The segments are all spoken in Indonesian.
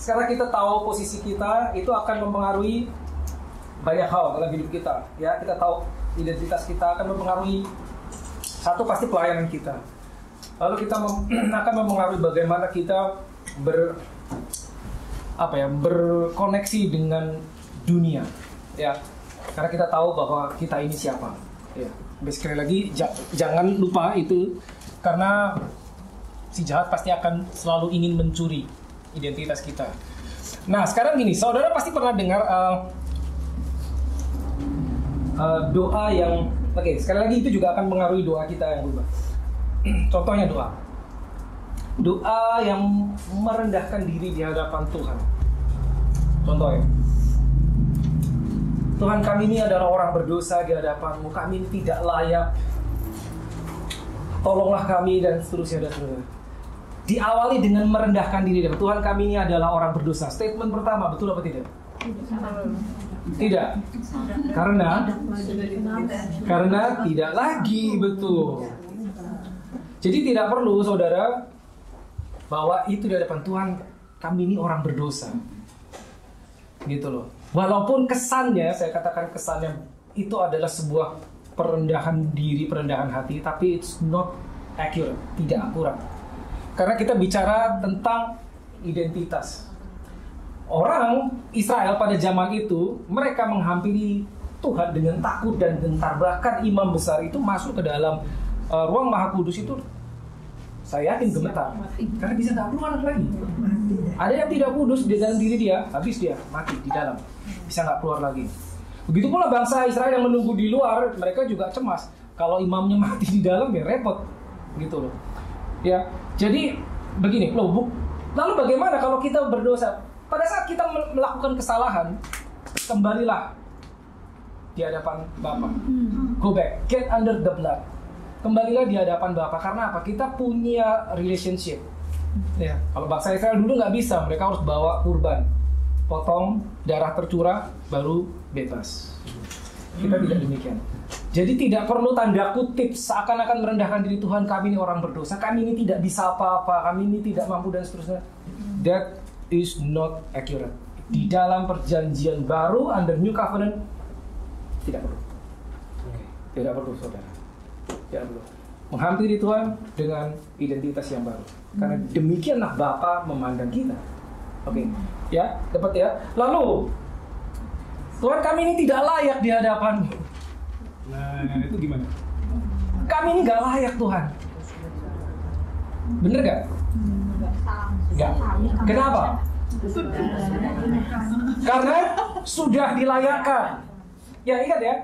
sekarang kita tahu posisi kita, itu akan mempengaruhi banyak hal dalam hidup kita. Ya, kita tahu identitas kita akan mempengaruhi satu pasti pelayanan kita. Lalu kita akan mempengaruhi bagaimana kita berkoneksi dengan dunia. Ya, karena kita tahu bahwa kita ini siapa. Ya, sekali lagi jangan lupa itu, karena si jahat pasti akan selalu ingin mencuri identitas kita. Nah, sekarang gini, saudara pasti pernah dengar doa yang, sekali lagi itu juga akan mengaruhi doa kita yang berubah. Contohnya doa yang merendahkan diri di hadapan Tuhan. Contohnya, Tuhan, kami ini adalah orang berdosa di hadapan-Mu, kami ini tidak layak, tolonglah kami, dan seterusnya dan seterusnya. Diawali dengan merendahkan diri. Tuhan, kami ini adalah orang berdosa. Statement pertama, betul apa tidak? Tidak. Karena tidak lagi, betul. Jadi tidak perlu, saudara, bahwa itu di hadapan Tuhan, kami ini orang berdosa. Gitu loh. Walaupun kesannya, saya katakan kesannya itu adalah sebuah perendahan diri, perendahan hati, tapi it's not accurate, tidak akurat. Karena kita bicara tentang identitas. Orang Israel pada zaman itu, mereka menghampiri Tuhan dengan takut dan gentar. Bahkan imam besar itu masuk ke dalam ruang Maha Kudus itu, saya yakin gemetar, karena bisa nggak keluar lagi. Ada yang tidak kudus di dalam diri dia, habis dia mati di dalam, bisa nggak keluar lagi. Begitu pula bangsa Israel yang menunggu di luar, mereka juga cemas. Kalau imamnya mati di dalam, ya repot, gitu loh. Ya, jadi begini, lalu bagaimana kalau kita berdosa? Pada saat kita melakukan kesalahan, kembalilah di hadapan Bapa. Go back, get under the blood. Kembalilah di hadapan Bapa. Karena apa? Kita punya relationship. Ya, kalau bangsa Israel dulu nggak bisa, mereka harus bawa kurban, potong, darah tercurah, baru bebas. Kita tidak demikian. Jadi tidak perlu tanda kutip seakan-akan merendahkan diri Tuhan, kami ini orang berdosa, kami ini tidak bisa apa-apa, kami ini tidak mampu dan seterusnya. That is not accurate. Di dalam perjanjian baru under New Covenant tidak perlu. Tidak perlu, saudara. Tidak perlu menghampiri Tuhan dengan identitas yang baru. Karena demikianlah Bapa memandang kita. Oke, ya, dapat ya. Lalu Tuhan, kami ini tidak layak di hadapan-Mu. Nah, itu gimana? Kami ini gak layak, Tuhan. Bener gak? Gak. Kenapa? Karena sudah dilayakkan. Ya, ingat ya.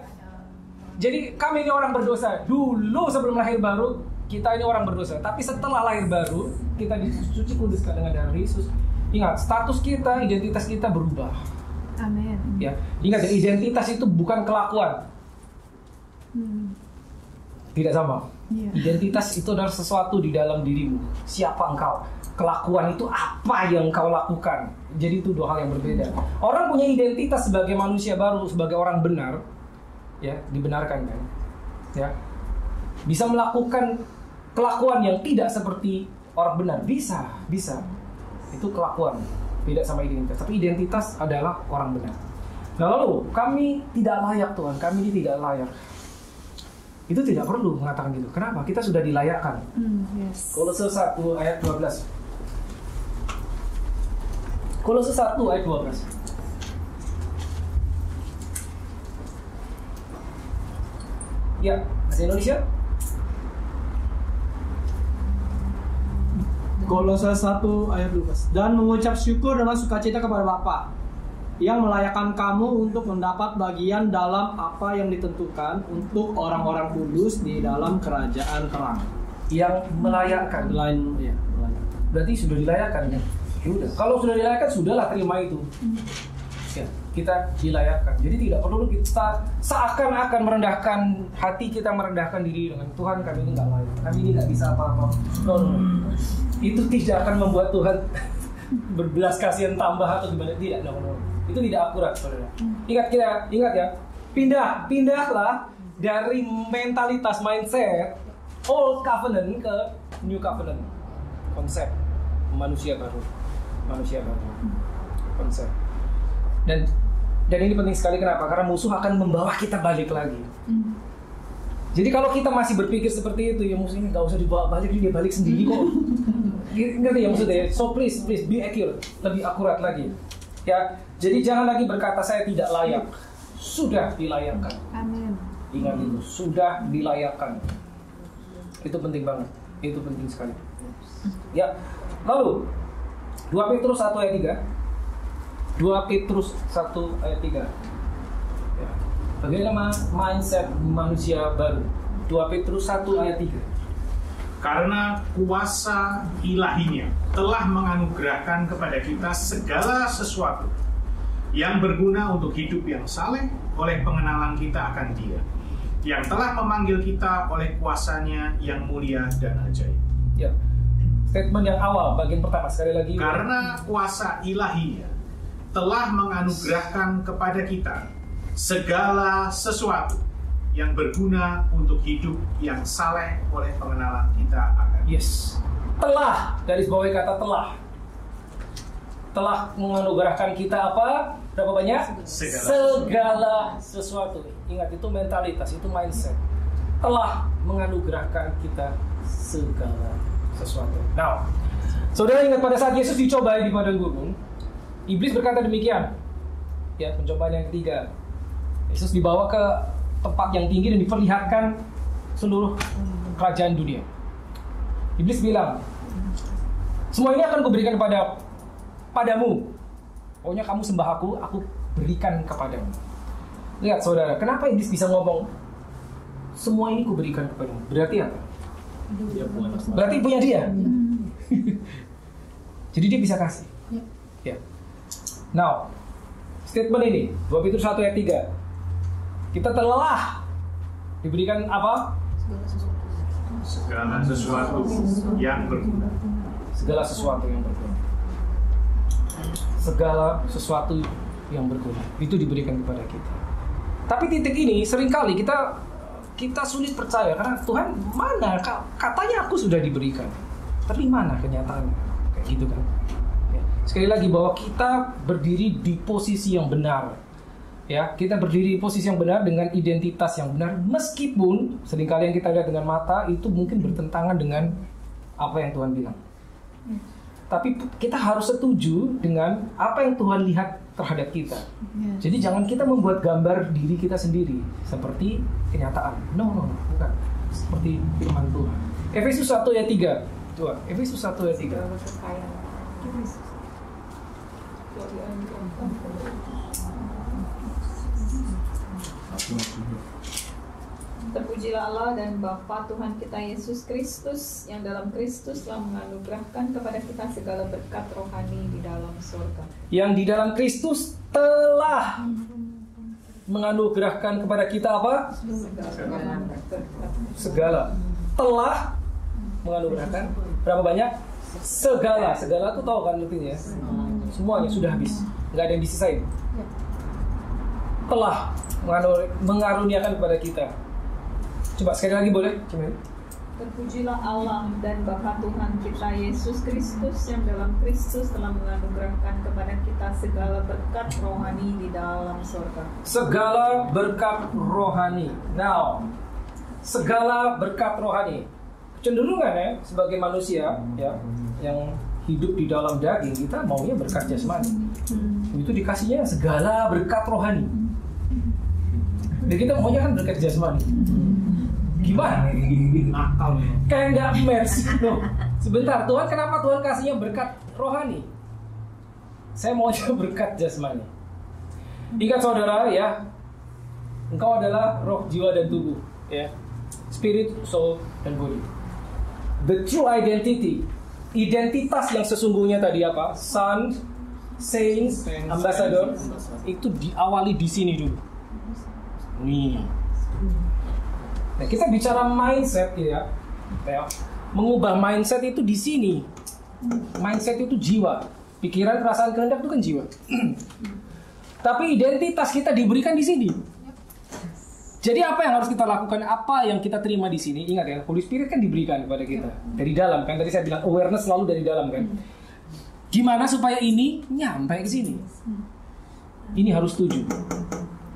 Jadi kami ini orang berdosa. Dulu sebelum lahir baru, kita ini orang berdosa. Tapi setelah lahir baru, kita disuci kuduskan dengan darah Yesus. Ingat, status kita, identitas kita berubah. Amin. Ya, ingat ya, identitas itu bukan kelakuan. Tidak sama. Identitas itu adalah sesuatu di dalam dirimu. Siapa engkau? Kelakuan itu apa yang engkau lakukan. Jadi itu dua hal yang berbeda. Orang punya identitas sebagai manusia baru, sebagai orang benar, ya, dibenarkan kan? Ya, bisa melakukan kelakuan yang tidak seperti orang benar. Bisa. Itu kelakuan, beda sama identitas. Tapi identitas adalah orang benar. Nah, lalu kami tidak layak, Tuhan. Kami ini tidak layak. Itu tidak perlu mengatakan gitu. Kenapa? Kita sudah dilayakkan. Yes. Kolose 1 ayat 12. Kolose 1 ayat 12. Ya, bahasa Indonesia. Kolose 1 ayat 12. Dan mengucap syukur dengan sukacita kepada Bapa yang melayakkan kamu untuk mendapat bagian dalam apa yang ditentukan untuk orang-orang kudus di dalam kerajaan terang. Yang melayakkan. Melayakkan. Berarti sudah dilayakkan ya? Sudah. Kalau sudah dilayakkan, sudahlah terima itu. Ya, kita dilayakkan. Jadi tidak perlu kita seakan-akan merendahkan hati kita, merendahkan diri dengan Tuhan, kami ini nggak layak, kami ini nggak bisa apa-apa. No. Itu tidak akan membuat Tuhan berbelas kasihan tambah atau gimana. Tidak, no. Itu tidak akurat, saudara. Ingat ya, pindahlah dari mentalitas mindset Old Covenant ke New Covenant, konsep manusia baru. manusia baru. Konsep. Dan ini penting sekali, kenapa? Karena musuh akan membawa kita balik lagi. Jadi kalau kita masih berpikir seperti itu, ya musuhnya nggak usah dibawa balik, dia balik sendiri kok. Ngerti ya maksudnya? So please be accurate, lebih akurat lagi. Ya, jadi jangan lagi berkata saya tidak layak. Sudah dilayakkan. Amin. Ingat itu, sudah dilayakkan. Itu penting banget. Itu penting sekali. Ya. Lalu 2 Petrus 1 ayat 3. 2 Petrus 1 ayat 3. Ya. Bagaimana mindset manusia baru? 2 Petrus 1 ayat 3. Karena kuasa ilahinya telah menganugerahkan kepada kita segala sesuatu yang berguna untuk hidup yang saleh oleh pengenalan kita akan Dia, yang telah memanggil kita oleh kuasanya yang mulia dan ajaib. Ya. Statement yang awal, bagian pertama sekali lagi. Karena kuasa ilahinya telah menganugerahkan kepada kita segala sesuatu yang berguna untuk hidup yang saleh oleh pengenalan kita akan. Yes. Telah, garis bawahi kata telah. Telah menganugerahkan kita apa? Berapa banyak? Segala sesuatu. Ingat, itu mentalitas, itu mindset. Telah menganugerahkan kita segala sesuatu. Now, saudara ingat pada saat Yesus dicobai di padang gurun, iblis berkata demikian. Ya, pencobaan yang ketiga. Yesus dibawa ke tempat yang tinggi dan diperlihatkan seluruh kerajaan dunia. Iblis bilang, semua ini akan kuberikan padamu. Pokoknya kamu sembah aku berikan kepadamu. Lihat saudara, kenapa iblis bisa ngomong semua ini kuberikan kepadamu? Berarti apa? Berarti punya dia. Jadi dia bisa kasih. Ya. Now, statement ini 2 Petrus 1 ayat 3. Kita telah diberikan apa? Segala sesuatu yang berguna. Segala sesuatu yang berguna. Segala sesuatu yang berguna. Itu diberikan kepada kita. Tapi titik ini seringkali kita sulit percaya karena Tuhan mana? Katanya aku sudah diberikan. Tapi mana kenyataannya? Kayak gitu kan. Ya. Sekali lagi bahwa kita berdiri di posisi yang benar. Ya, kita berdiri di posisi yang benar dengan identitas yang benar, meskipun seringkali yang kita lihat dengan mata itu mungkin bertentangan dengan apa yang Tuhan bilang. Tapi kita harus setuju dengan apa yang Tuhan lihat terhadap kita. Jadi jangan kita membuat gambar diri kita sendiri seperti kenyataan. No, bukan. Seperti firman Tuhan. Efesus 1 ayat 3. Tuh, Efesus 1 ayat 3. Terpujilah Allah dan Bapa Tuhan kita Yesus Kristus, yang dalam Kristus telah menganugerahkan kepada kita segala berkat rohani di dalam surga. Yang di dalam Kristus telah menganugerahkan kepada kita apa? Segala. Telah menganugerahkan. Berapa banyak? Segala. Segala itu tahu kan artinya? Semuanya sudah habis. Nggak ada yang disisain. Telah mengaruniakan kepada kita. Coba sekali lagi boleh? Coba. Terpujilah Allah dan Bapa Tuhan kita Yesus Kristus, yang dalam Kristus telah menganugerahkan kepada kita segala berkat rohani di dalam surga. Segala berkat rohani. Now, segala berkat rohani. Kecenderungan ya sebagai manusia ya yang hidup di dalam daging, kita maunya berkat jasmani. Itu dikasihnya segala berkat rohani. Dan kita maunya kan berkat jasmani. Gimana? Nakal. Kayak nggak match. Loh, sebentar, Tuhan kenapa Tuhan kasihnya berkat rohani? Saya maunya berkat jasmani. Ingat saudara ya, engkau adalah roh, jiwa dan tubuh, ya, spirit, soul, dan body. The true identity, identitas yang sesungguhnya tadi apa? Son, saints, ambassador, itu diawali di sini dulu. Nih. Nah, kita bicara mindset ya. Mengubah mindset itu di sini. Mindset itu jiwa, pikiran, perasaan, kehendak itu kan jiwa. Tapi identitas kita diberikan di sini. Jadi apa yang harus kita lakukan? Apa yang kita terima di sini? Ingat ya, Holy Spirit kan diberikan kepada kita dari dalam kan. Tadi saya bilang awareness selalu dari dalam kan. Gimana supaya ini nyampe ke sini? Ini harus setuju.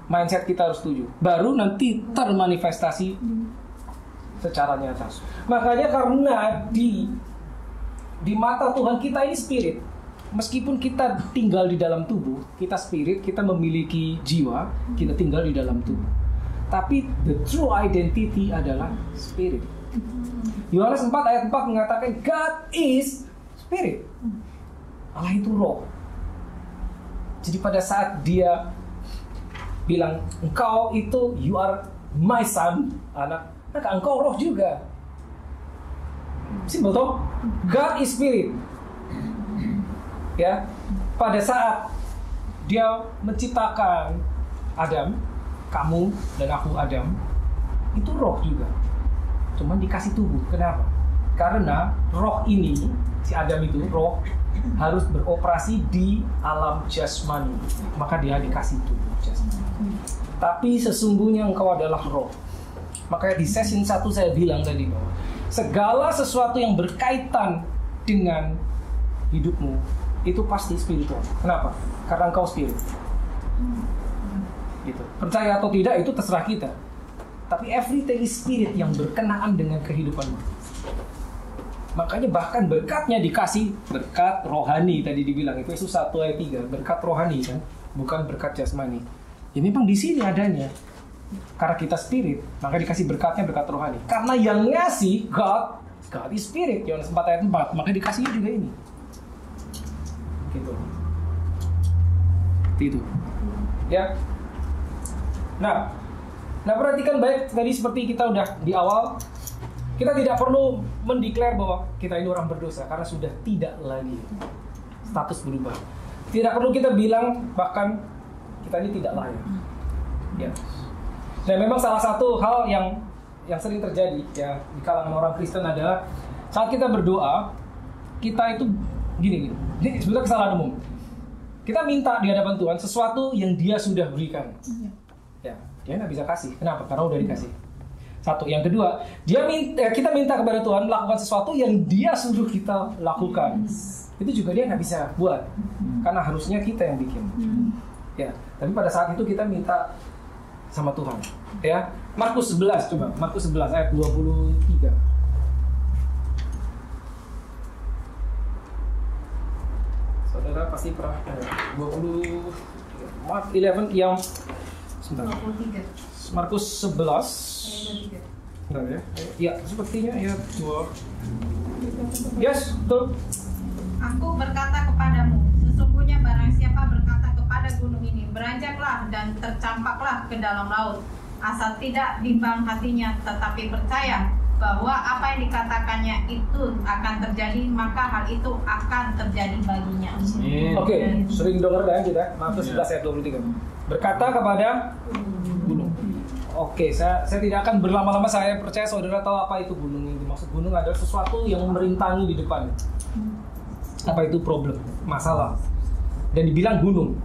Mindset kita harus setuju. Baru nanti termanifestasi secara nyata. Makanya karena di mata Tuhan kita ini spirit. Meskipun kita tinggal di dalam tubuh, kita spirit, kita memiliki jiwa, kita tinggal di dalam tubuh. Tapi the true identity adalah spirit. Yohanes 4 ayat 4 mengatakan God is spirit. Allah itu roh. Jadi pada saat dia bilang engkau itu you are my son, anak, maka engkau roh juga. Simpel toh? God is spirit. Ya, pada saat dia menciptakan Adam, kamu dan aku Adam, itu roh juga. Cuman dikasih tubuh. Kenapa? Karena roh ini, si Adam itu roh harus beroperasi di alam jasmani. Maka dia dikasih tubuh jasmani. Tapi sesungguhnya engkau adalah roh. Makanya di session 1 saya bilang tadi bahwa segala sesuatu yang berkaitan dengan hidupmu itu pasti spiritual. Kenapa? Karena engkau spirit. Gitu. Percaya atau tidak itu terserah kita. Tapi everything is spirit yang berkenaan dengan kehidupanmu. Makanya bahkan berkatnya dikasih berkat rohani tadi dibilang itu Yesus 1 ayat 3, berkat rohani kan, bukan berkat jasmani. Ya memang di sini adanya. Karena kita spirit, maka dikasih berkatnya berkat rohani. Karena yang ngasih God is spirit. Yohanes 4 ayat 4, maka dikasihnya juga ini. Gitu. Itu. Ya. Nah perhatikan baik tadi seperti kita udah di awal, kita tidak perlu mendeklar bahwa kita ini orang berdosa karena sudah tidak lagi status berubah. Tidak perlu kita bilang bahkan kita ini tidak layak. Ya. Dan memang salah satu hal yang sering terjadi ya di kalangan orang Kristen adalah saat kita berdoa, kita itu gini. Ini sebenarnya kesalahan umum. Kita minta di hadapan Tuhan sesuatu yang Dia sudah berikan. Ya, Dia nggak bisa kasih. Kenapa? Karena udah dikasih. Satu. Yang kedua, kita minta kepada Tuhan melakukan sesuatu yang Dia suruh kita lakukan. Itu juga Dia nggak bisa buat. Karena harusnya kita yang bikin. Ya, tapi pada saat itu kita minta sama Tuhan. Ya, Markus 11 coba. Markus 11 ayat 23. Saudara pasti pernah Mark 11 yang sebentar. 23. Markus 11. Benar ya? Ya, sepertinya ya 2. Yes, betul. Aku berkata kepadamu, sesungguhnya barang siapa berkata kepada gunung ini, beranjaklah dan tercampaklah ke dalam laut, asal tidak bimbang hatinya, tetapi percaya bahwa apa yang dikatakannya itu akan terjadi, maka hal itu akan terjadi baginya. Oke, sering dengar kan kita Markus 11 ayat 23. Berkata kepada gunung. Oke, saya tidak akan berlama-lama. Saya percaya saudara tahu apa itu gunung itu. Maksud gunung adalah sesuatu yang merintangi di depan. Apa itu problem, masalah. Dan dibilang gunung.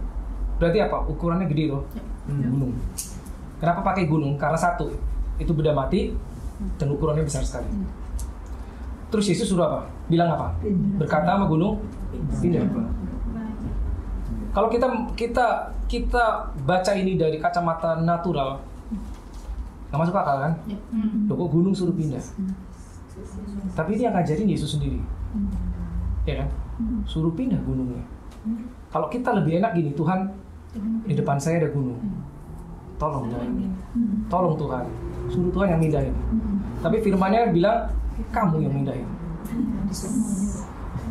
Berarti apa? Ukurannya gede loh. Gunung. Kenapa pakai gunung? Karena satu, itu benda mati. Dan ukurannya besar sekali. Terus Yesus suruh apa? Bilang apa? Berkata sama gunung, pindah. Kalau kita baca ini dari kacamata natural, nggak masuk akal kan? Loh, kok gunung suruh pindah? Tapi ini yang ngajarin Yesus sendiri, ya kan? Suruh pindah gunungnya. Kalau kita lebih enak gini, Tuhan, di depan saya ada gunung. Tolong jangan. Tolong Tuhan. Suruh Tuhan yang mindahin. Tapi firman-Nya bilang kamu yang mindahin.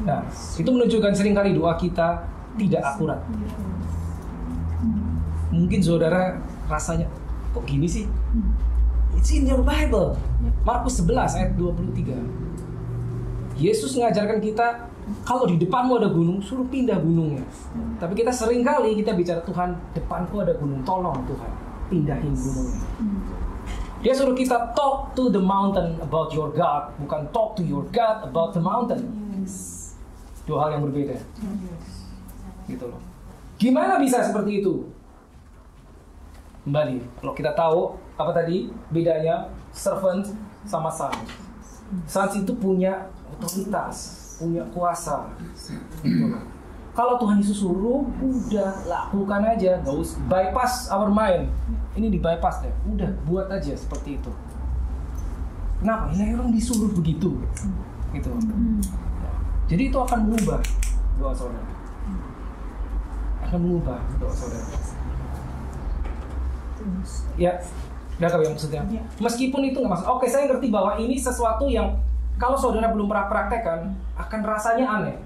Nah, itu menunjukkan seringkali doa kita tidak akurat. Mungkin saudara rasanya kok gini sih? It's in your Bible. Markus 11 ayat 23. Yesus mengajarkan kita kalau di depanmu ada gunung, suruh pindah gunungnya. Tapi kita seringkali kita bicara, Tuhan, depanku ada gunung, tolong Tuhan, pindahin gunungnya. Dia suruh kita talk to the mountain about your God, bukan talk to your God about the mountain. Dua hal yang berbeda. Gitu loh. Gimana bisa seperti itu? Kembali, kalau kita tahu apa tadi bedanya servant sama son. Sons itu punya otoritas. punya kuasa. Gitu. Kalau Tuhan Yesus suruh, udah lakukan aja, nggak usah bypass our mind. Ini di bypass deh, udah buat aja seperti itu. Kenapa? Ya orang disuruh begitu, gitu. Jadi itu akan mengubah doa saudara. Akan mengubah doa saudara. Ya, udah tahu yang maksudnya. Meskipun itu nggak maksud. Oke, saya ngerti bahwa ini sesuatu yang kalau saudara belum pernah praktekkan, akan rasanya aneh.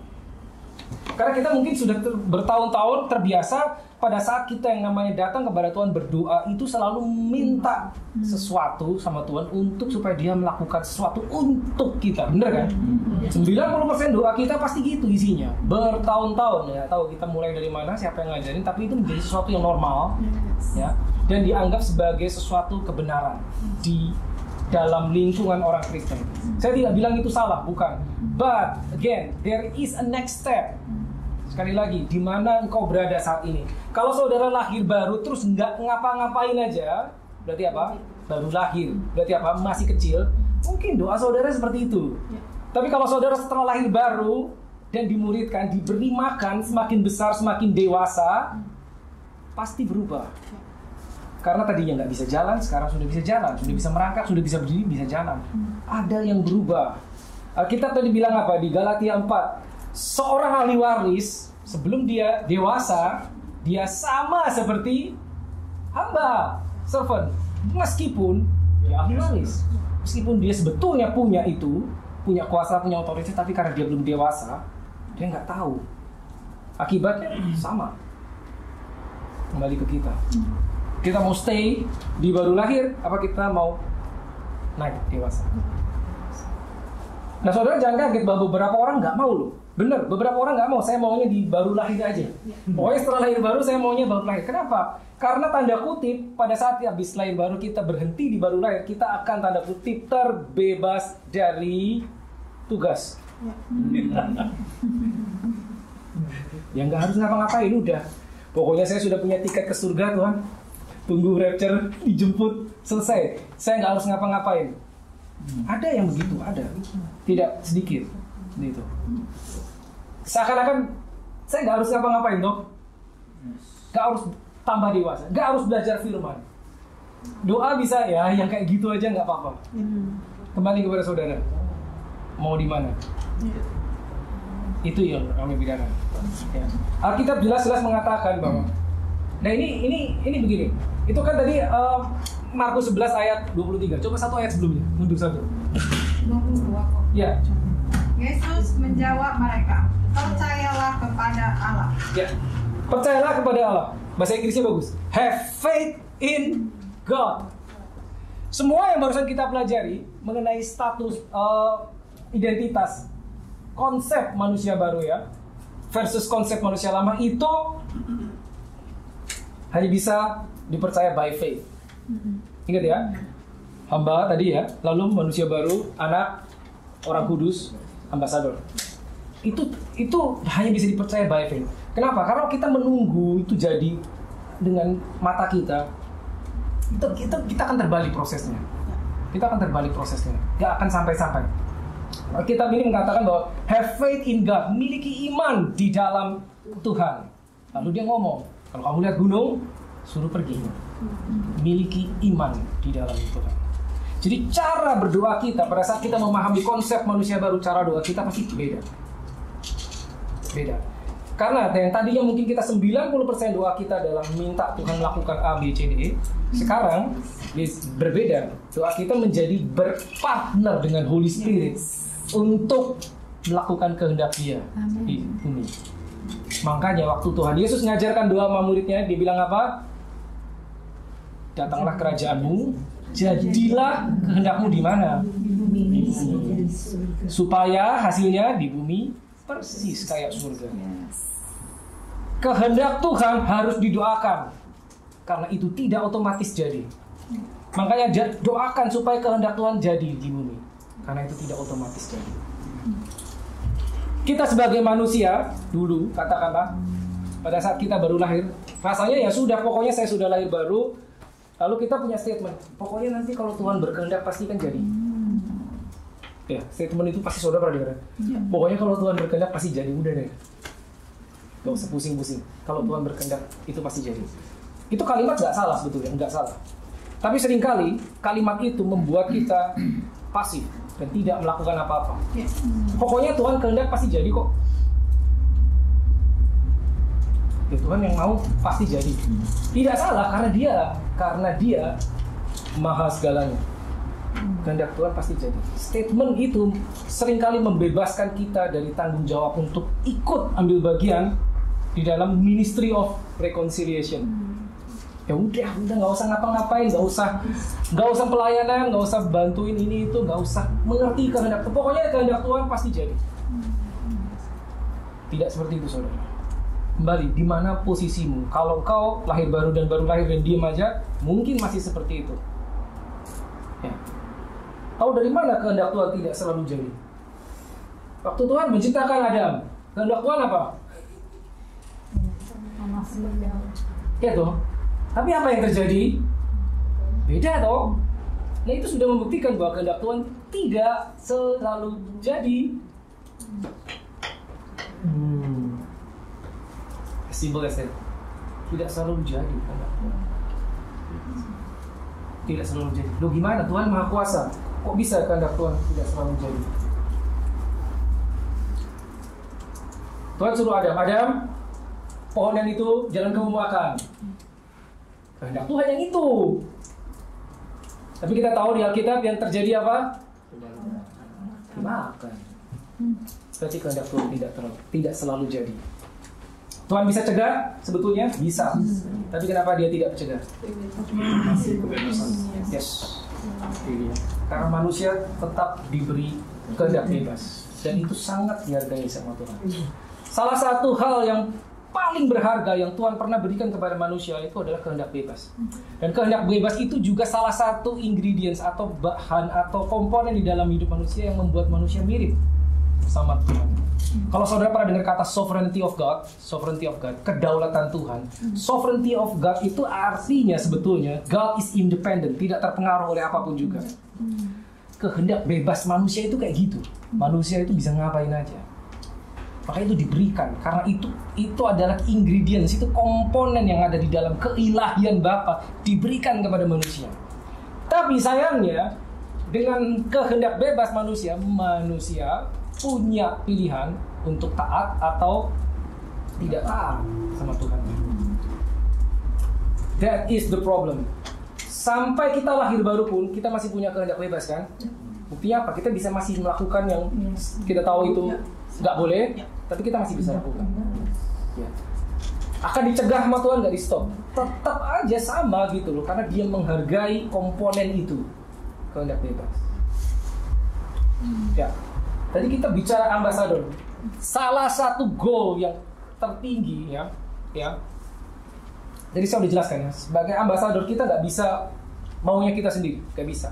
Karena kita mungkin sudah bertahun-tahun terbiasa pada saat kita yang namanya datang kepada Tuhan berdoa itu selalu minta sesuatu sama Tuhan untuk supaya dia melakukan sesuatu untuk kita. Bener kan? 90% doa kita pasti gitu isinya. Bertahun-tahun ya. Tahu kita mulai dari mana, siapa yang ngajarin, tapi itu menjadi sesuatu yang normal ya, dan dianggap sebagai sesuatu kebenaran di dalam lingkungan orang Kristen. Saya tidak bilang itu salah, bukan. But again, there is a next step. Sekali lagi, di mana engkau berada saat ini. Kalau saudara lahir baru terus nggak ngapa-ngapain aja, berarti apa? Baru lahir. Berarti apa? Masih kecil. Mungkin doa saudara seperti itu. Tapi kalau saudara setelah lahir baru dan dimuridkan, diberi makan, semakin besar, semakin dewasa, pasti berubah. Karena tadinya nggak bisa jalan, sekarang sudah bisa jalan, sudah bisa merangkak, sudah bisa berdiri, bisa jalan. Ada yang berubah. Kita tadi bilang apa di Galatia 4? Seorang ahli waris sebelum dia dewasa, dia sama seperti hamba, servant. Meskipun dia ahli waris, meskipun dia sebetulnya punya itu, punya kuasa, punya otoritas, tapi karena dia belum dewasa, dia nggak tahu. Akibatnya sama. Kembali ke kita. Kita mau stay di baru lahir, apa kita mau naik dewasa? Nah saudara jangan kaget bahwa beberapa orang nggak mau loh. Bener, beberapa orang nggak mau. Saya maunya di baru lahir aja. Pokoknya setelah lahir baru saya maunya baru lahir. Kenapa? Karena tanda kutip pada saat habis lahir baru kita berhenti di baru lahir, kita akan tanda kutip terbebas dari tugas. Ya nggak harus ngapa-ngapain udah. Pokoknya saya sudah punya tiket ke surga Tuhan. Tunggu rapture, dijemput, selesai. Saya nggak harus ngapa-ngapain. Ada yang begitu, ada. Tidak sedikit. Gitu. Seakan-akan saya nggak harus ngapa-ngapain dong. Nggak harus tambah dewasa. Nggak harus belajar firman. Doa bisa ya, yang kayak gitu aja nggak apa-apa. Kembali kepada saudara. Mau di mana? Itu yang kami bicarakan. Ya. Alkitab jelas-jelas mengatakan bahwa. Nah ini begini. Itu kan tadi Markus 11 ayat 23. Coba satu ayat sebelumnya, mundur satu. 22 kok. Ya. Yesus menjawab mereka, percayalah kepada Allah. Ya. Percayalah kepada Allah. Bahasa Inggrisnya bagus. Have faith in God. Semua yang barusan kita pelajari mengenai status identitas, konsep manusia baru ya, versus konsep manusia lama itu hanya bisa dipercaya by faith. Ingat ya, hamba tadi ya, lalu manusia baru, anak, orang kudus, ambasador. Itu hanya bisa dipercaya by faith. Kenapa? Karena kita menunggu itu jadi dengan mata kita, kita akan terbalik prosesnya. Kita akan terbalik prosesnya, gak akan sampai-sampai. Kitab ini mengatakan bahwa have faith in God, miliki iman di dalam Tuhan. Lalu dia ngomong, kalau kamu lihat gunung, suruh pergi. Miliki iman di dalam Tuhan. Jadi cara berdoa kita pada saat kita memahami konsep manusia baru, cara doa kita pasti beda. Beda. Karena yang tadinya mungkin kita 90% doa kita adalah minta Tuhan melakukan A, B, C, D, E. Sekarang berbeda. Doa kita menjadi berpartner dengan Holy Spirit untuk melakukan kehendak Dia di bumi. Makanya waktu Tuhan Yesus mengajarkan doa sama muridnya, dia bilang apa? Datanglah kerajaanmu, jadilah kehendakmu di mana? Di bumi. Supaya hasilnya di bumi persis kayak surga. Kehendak Tuhan harus didoakan, karena itu tidak otomatis jadi. Makanya doakan supaya kehendak Tuhan jadi di bumi, karena itu tidak otomatis jadi. Kita sebagai manusia dulu, katakanlah pada saat kita baru lahir, rasanya ya sudah, pokoknya saya sudah lahir baru. Lalu kita punya statement, pokoknya nanti kalau Tuhan berkehendak pasti kan jadi. Ya, statement itu pasti saudara pernah dengar. Pokoknya kalau Tuhan berkehendak pasti jadi, udah deh. Gak usah pusing-pusing. Kalau Tuhan berkehendak itu pasti jadi. Itu kalimat nggak salah sebetulnya, nggak salah. Tapi seringkali kalimat itu membuat kita pasif dan tidak melakukan apa-apa. Pokoknya Tuhan kehendak pasti jadi kok. Ya, Tuhan yang mau pasti jadi. Tidak salah karena dia maha segalanya. Kehendak Tuhan pasti jadi. Statement itu seringkali membebaskan kita dari tanggung jawab untuk ikut ambil bagian di dalam ministry of reconciliation. Ya udah nggak usah ngapa-ngapain, nggak usah pelayanan, nggak usah bantuin ini itu, nggak usah mengerti kehendak Tuhan. Pokoknya kehendak Tuhan pasti jadi. Tidak seperti itu, saudara. Kembali, di mana posisimu? Kalau kau lahir baru dan diam aja, mungkin masih seperti itu. Ya. Tahu dari mana kehendak Tuhan tidak selalu jadi? Waktu Tuhan menciptakan Adam, kehendak Tuhan apa? Ya toh. Tapi apa yang terjadi? Beda toh. Nah itu sudah membuktikan bahwa kehendak Tuhan tidak selalu jadi. Simple as that. Tidak selalu jadi kehendak Tuhan. Tidak selalu jadi. Loh gimana? Tuhan Maha Kuasa. Kok bisa kehendak Tuhan tidak selalu jadi? Tuhan suruh Adam, pohon yang itu jangan kamu makan. Kehendak Tuhan yang itu. Tapi kita tahu di Alkitab yang terjadi apa? Dimakan. Berarti kehendak Tuhan tidak selalu jadi. Tuhan bisa cegah? Sebetulnya bisa. Tapi kenapa dia tidak mencegah? Yes. Karena manusia tetap diberi kehendak bebas. Dan itu sangat dihargai sama Tuhan. Salah satu hal yang paling berharga yang Tuhan pernah berikan kepada manusia itu adalah kehendak bebas. Dan kehendak bebas itu juga salah satu ingredients atau bahan atau komponen di dalam hidup manusia yang membuat manusia mirip sama Tuhan. Kalau saudara pernah dengar kata sovereignty of God, kedaulatan Tuhan. Sovereignty of God itu artinya sebetulnya God is independent, tidak terpengaruh oleh apapun juga. Kehendak bebas manusia itu kayak gitu. Manusia itu bisa ngapain aja. Makanya itu diberikan karena itu adalah ingredients, itu komponen yang ada di dalam keilahian Bapa diberikan kepada manusia. Tapi sayangnya dengan kehendak bebas manusia punya pilihan untuk taat atau tidak taat sama Tuhan. That is the problem. Sampai kita lahir baru pun kita masih punya kehendak bebas kan? Buktinya apa? Kita bisa masih melakukan yang kita tahu itu nggak boleh, tapi kita masih bisa lakukan. Ya. Akan dicegah sama Tuhan, nggak di stop. Tetap aja sama gitu loh, karena dia menghargai komponen itu, kehendak bebas. Ya. Tadi kita bicara ambasador. Salah satu goal yang tertinggi ya. Jadi saya udah jelaskan ya. Sebagai ambasador kita nggak bisa maunya kita sendiri, nggak bisa.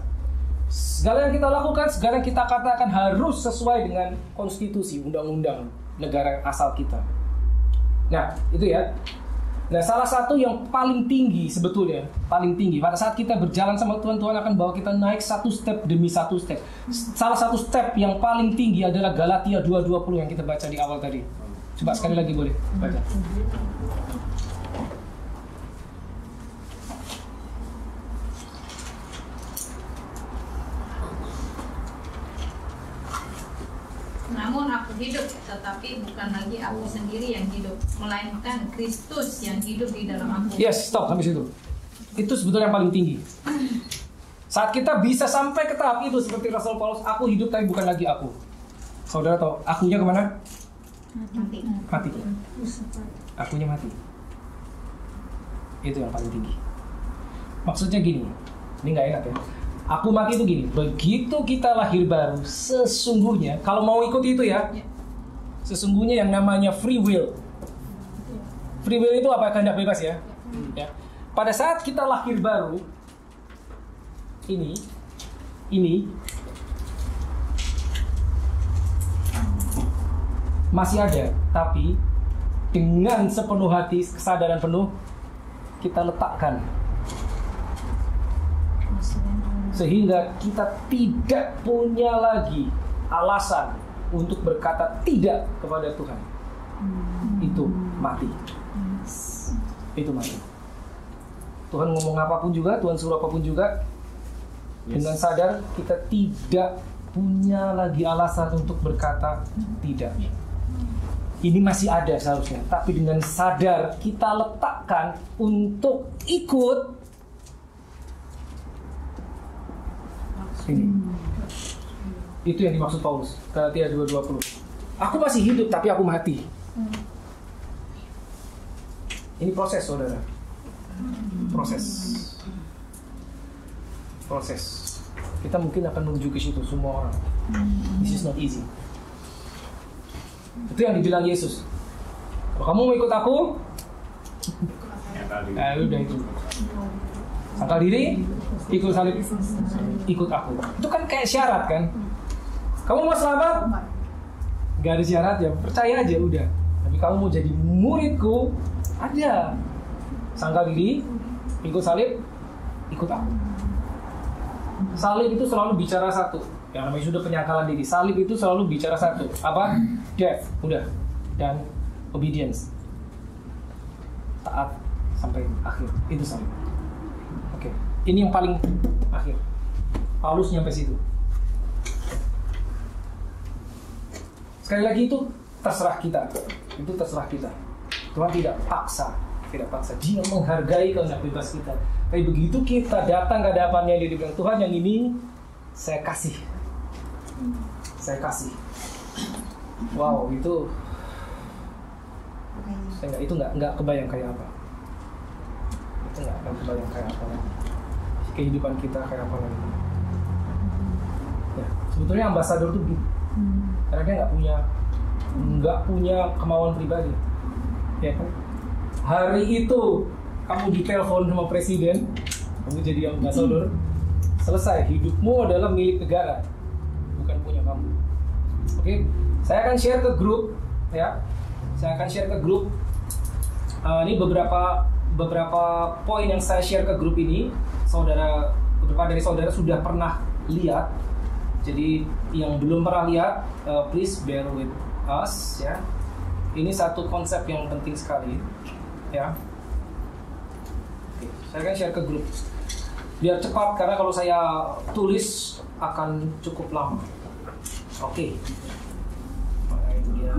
Segala yang kita lakukan, segala yang kita katakan harus sesuai dengan konstitusi, undang-undang negara asal kita. Nah, itu ya. Nah, salah satu yang paling tinggi sebetulnya, paling tinggi pada saat kita berjalan sama Tuhan, Tuhan akan bawa kita naik satu step demi satu step. Salah satu step yang paling tinggi adalah Galatia 2:20 yang kita baca di awal tadi. Coba sekali lagi boleh baca. Namun aku hidup, tetapi bukan lagi aku sendiri yang hidup, melainkan Kristus yang hidup di dalam aku. Yes, stop sampai situ. Itu sebetulnya yang paling tinggi. Saat kita bisa sampai ke tahap itu seperti Rasul Paulus, aku hidup tapi bukan lagi aku. Saudara tahu, akunya kemana? Mati. Akunya mati. Itu yang paling tinggi. Maksudnya gini, ini nggak enak ya. Aku mati itu gini, begitu kita lahir baru, sesungguhnya, kalau mau ikut itu ya, sesungguhnya yang namanya free will. Free will itu apa? Kehendak bebas ya. Pada saat kita lahir baru, ini masih ada, tapi dengan sepenuh hati, kesadaran penuh, kita letakkan. Sehingga kita tidak punya lagi alasan untuk berkata tidak kepada Tuhan, itu mati. Itu mati. Tuhan ngomong apapun juga, Tuhan suruh apapun juga, dengan sadar kita tidak punya lagi alasan untuk berkata tidak. Ini masih ada seharusnya, tapi dengan sadar kita letakkan untuk ikut. Ini. Itu yang dimaksud Paulus, Galatia 2:20. Aku masih hidup tapi aku mati. Ini proses, saudara. Proses. Kita mungkin akan menuju ke situ semua orang. This is not easy. Itu yang dibilang Yesus. Kalau kamu mau ikut aku, udah itu. Sangkal diri, ikut salib, ikut aku. Itu kan kayak syarat kan? Kamu mau selamat? Gak ada syarat ya, percaya aja udah. Tapi kamu mau jadi muridku, ada. Sangkal diri, ikut salib, ikut aku. Salib itu selalu bicara satu. Yang namanya sudah penyangkalan diri. Salib itu selalu bicara satu. Apa? Death, udah. Dan obedience. Taat sampai akhir. Itu salib. Oke. Ini yang paling akhir. Paulus nyampe situ. Sekali lagi itu terserah kita. Itu terserah kita. Tuhan tidak paksa. Dia menghargai kehendak bebas kita. Tapi begitu kita datang ke hadapannya, dia bilang, Tuhan yang ini saya kasih. Wow, itu itu nggak kebayang kayak apa. Itu nggak akan kebayang kayak apa lagi. Kehidupan kita kayak apa lagi. Ya, sebetulnya ambasador tuh gitu. Karena dia nggak punya kemauan pribadi, ya kan? Hari itu kamu ditelepon sama presiden, kamu jadi ambasador, selesai. Hidupmu adalah milik negara, bukan punya kamu. Oke, saya akan share ke grup, ya. Ini beberapa poin yang saya share ke grup ini. Beberapa dari saudara sudah pernah lihat. Jadi yang belum pernah lihat, please bear with us, ya. Ini satu konsep yang penting sekali, ya. Oke, saya akan share ke grup biar cepat, karena kalau saya tulis akan cukup lama. Oke. Ini dia.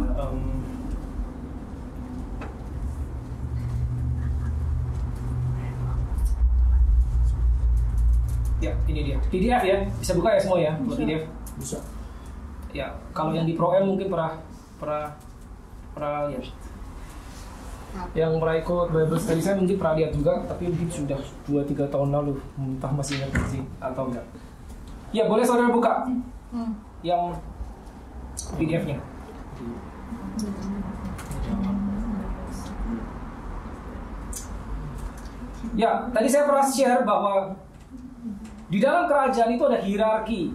Ya, ini dia. PDF ya, bisa buka ya semua ya, buat PDF. Bisa. Ya, kalau yang di Pro M mungkin pernah lihat. Yang pernah ikut Bible Study saya mungkin pernah lihat juga, tapi mungkin sudah 2-3 tahun lalu. Entah masih ingat sih atau enggak. Ya, boleh saudara buka yang PDF-nya. Ya, tadi saya pernah share bahwa di dalam kerajaan itu ada hierarki.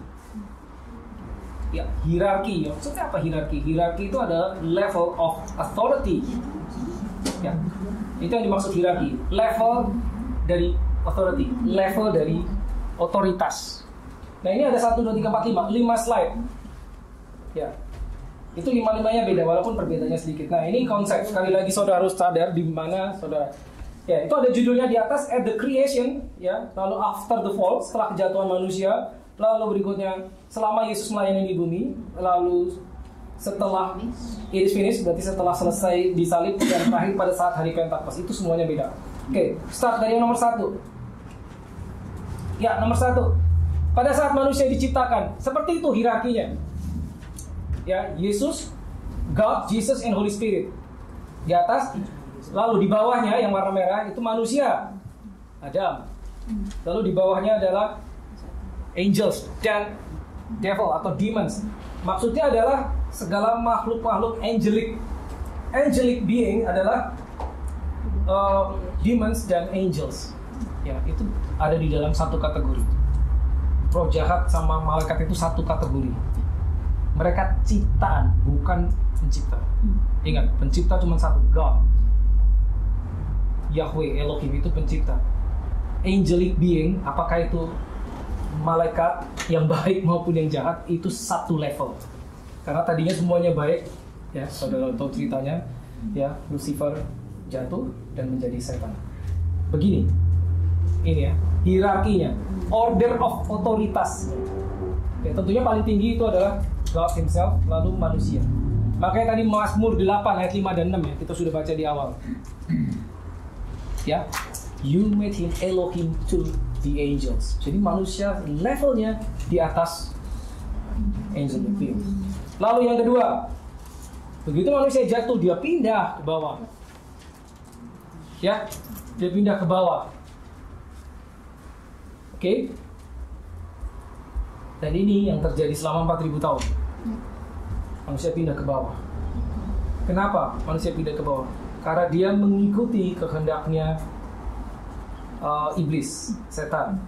Ya, hierarki. Maksudnya apa hierarki? Hierarki itu adalah level of authority. Ya, itu yang dimaksud hierarki. Level dari authority, level dari otoritas. Nah, ini ada 1, 2, 3, 4, 5 slide. Ya, itu 5-5-nya beda, walaupun perbedaannya sedikit. Nah, ini konsep. Sekali lagi saudara harus sadar di mana saudara. Ya, itu ada judulnya di atas, at the creation, ya. Lalu after the fall, setelah kejatuhan manusia. Lalu berikutnya, selama Yesus melayani di bumi. Lalu setelah it is finished, berarti setelah selesai disalib. Dan terakhir pada saat hari Pentakosta. Itu semuanya beda. Oke, start dari yang nomor 1. Ya, nomor 1. Pada saat manusia diciptakan, seperti itu hierarkinya. Ya, Yesus, God, Jesus, and Holy Spirit. Di atas. Lalu di bawahnya yang warna merah itu manusia, Adam. Lalu di bawahnya adalah angels dan devil atau demons. Maksudnya adalah segala makhluk-makhluk angelic. Angelic being adalah demons dan angels. Ya, itu ada di dalam satu kategori. Roh jahat sama malaikat itu satu kategori. Mereka ciptaan, bukan pencipta. Ingat, pencipta cuma satu, God. Yahweh, Elohim itu pencipta. Angelic being, apakah itu malaikat yang baik maupun yang jahat itu satu level. Karena tadinya semuanya baik, ya saudara tahu ceritanya, ya Lucifer jatuh dan menjadi setan. Begini, ini ya hierarkinya, order of otoritas. Ya, tentunya paling tinggi itu adalah God Himself, lalu manusia. Makanya tadi Mazmur 8 ayat 5 dan 6 ya, kita sudah baca di awal. Ya, you made him Elohim to the angels. Jadi manusia levelnya di atas angel beings. Lalu yang kedua, begitu manusia jatuh dia pindah ke bawah. Ya, dia pindah ke bawah. Oke. Dan ini yang terjadi selama 4000 tahun. Manusia pindah ke bawah. Kenapa manusia pindah ke bawah? Karena dia mengikuti kehendaknya iblis, setan,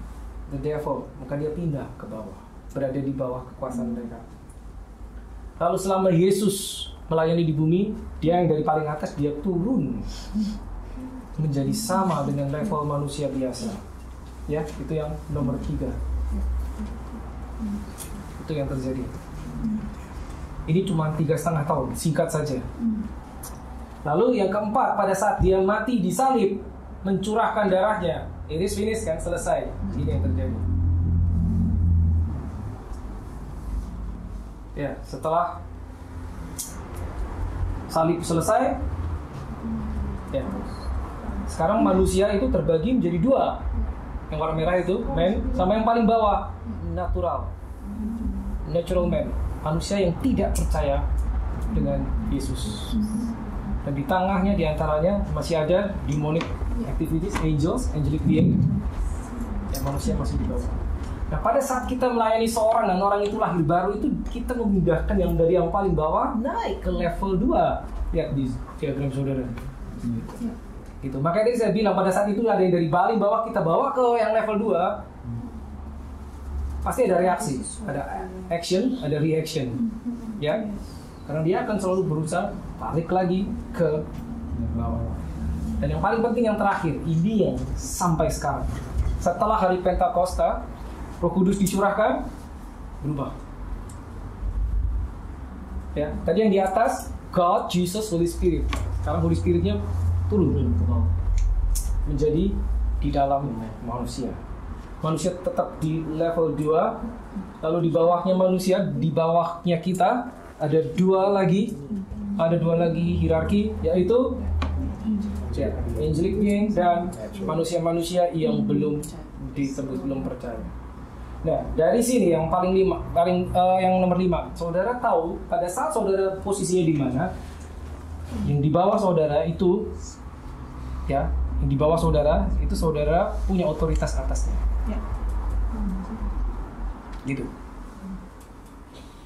the devil. Maka dia pindah ke bawah, berada di bawah kekuasaan mereka. Lalu selama Yesus melayani di bumi, dia yang dari paling atas, dia turun menjadi sama dengan level manusia biasa. Ya, itu yang nomor 3. Itu yang terjadi. Ini cuma 3,5 tahun, singkat saja. Lalu yang keempat, pada saat dia mati disalib, mencurahkan darahnya, it is finished kan, selesai. Ini yang terjadi. Ya, setelah salib selesai, ya, sekarang manusia itu terbagi menjadi 2. Yang warna merah itu man, sama yang paling bawah natural man, manusia yang tidak percaya dengan Yesus. Dan di tengahnya, di antaranya masih ada demonic activities, angelic being, yang manusia masih di bawah. Nah, pada saat kita melayani seorang dan orang itu lahir baru, itu kita memindahkan yang dari yang paling bawah naik ke level 2. Lihat di diagram saudara. Gitu. Makanya tadi saya bilang pada saat itu ada yang dari paling bawah kita bawa ke yang level 2. Pasti ada reaksi, ada action, ada reaction. Ya. Karena dia akan selalu berusaha balik lagi ke bawah. Dan yang paling penting yang terakhir, ini yang sampai sekarang. Setelah hari Pentakosta, Roh Kudus dicurahkan, berubah. Ya, tadi yang di atas God, Jesus, Holy Spirit. Sekarang Holy Spirit-nya turun menjadi di dalam manusia. Manusia tetap di level 2, lalu di bawahnya manusia, di bawahnya kita ada dua lagi hierarki, yaitu angelic being dan manusia-manusia yang belum disebut belum percaya. Nah, dari sini yang yang nomor 5, saudara tahu pada saat saudara posisinya di mana, yang di bawah saudara itu, ya, yang di bawah saudara itu saudara punya otoritas atasnya. Ya. Gitu.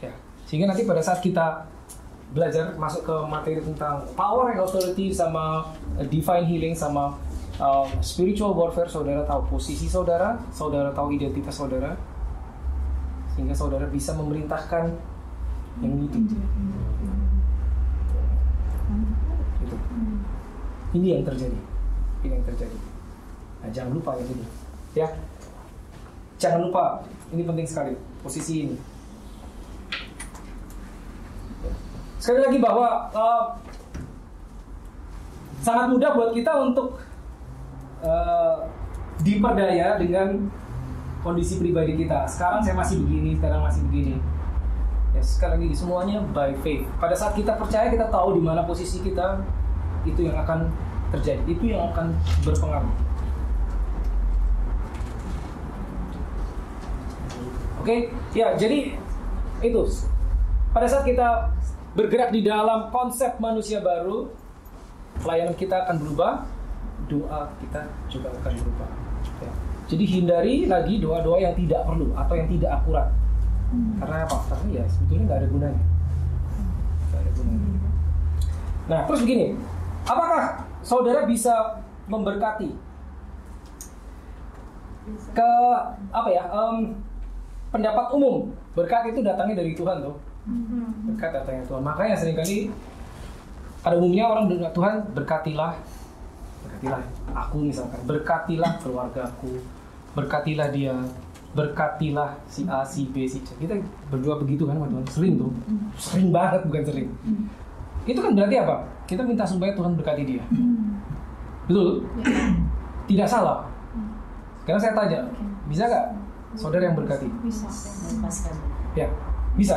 Ya. Sehingga nanti pada saat kita belajar masuk ke materi tentang power and authority sama divine healing sama spiritual warfare, saudara tahu posisi saudara tahu identitas saudara, sehingga saudara bisa memerintahkan yang itu. Gitu. Ini yang terjadi. Nah, jangan lupa yang ini, ya. Jangan lupa, ini penting sekali posisi ini. Sekali lagi bahwa sangat mudah buat kita untuk diperdaya dengan kondisi pribadi kita. Sekarang saya masih begini, sekarang masih begini. Ya, sekali lagi semuanya by faith. Pada saat kita percaya, kita tahu di mana posisi kita, itu yang akan terjadi, itu yang akan berpengaruh. Oke, ya, jadi itu. Pada saat kita bergerak di dalam konsep manusia baru, pelayanan kita akan berubah, doa kita juga akan berubah. Ya. Jadi hindari lagi doa-doa yang tidak perlu atau yang tidak akurat. Karena apa? Karena ya sebetulnya nggak ada gunanya. Nah, terus begini, apakah saudara bisa memberkati? Pendapat umum, berkat itu datangnya dari Tuhan tuh. Berkat datangnya Tuhan. Makanya seringkali pada umumnya orang berdoa, Tuhan berkatilah aku misalkan, berkatilah keluargaku, berkatilah dia, berkatilah si A, si B, si C. Kita berdoa begitu kan teman-teman, sering tuh, sering banget bukan sering. Itu kan berarti apa? Kita minta supaya Tuhan berkati dia. Betul? Tidak salah. Sekarang saya tanya, bisa nggak saudara yang berkati? Bisa. Ya, bisa.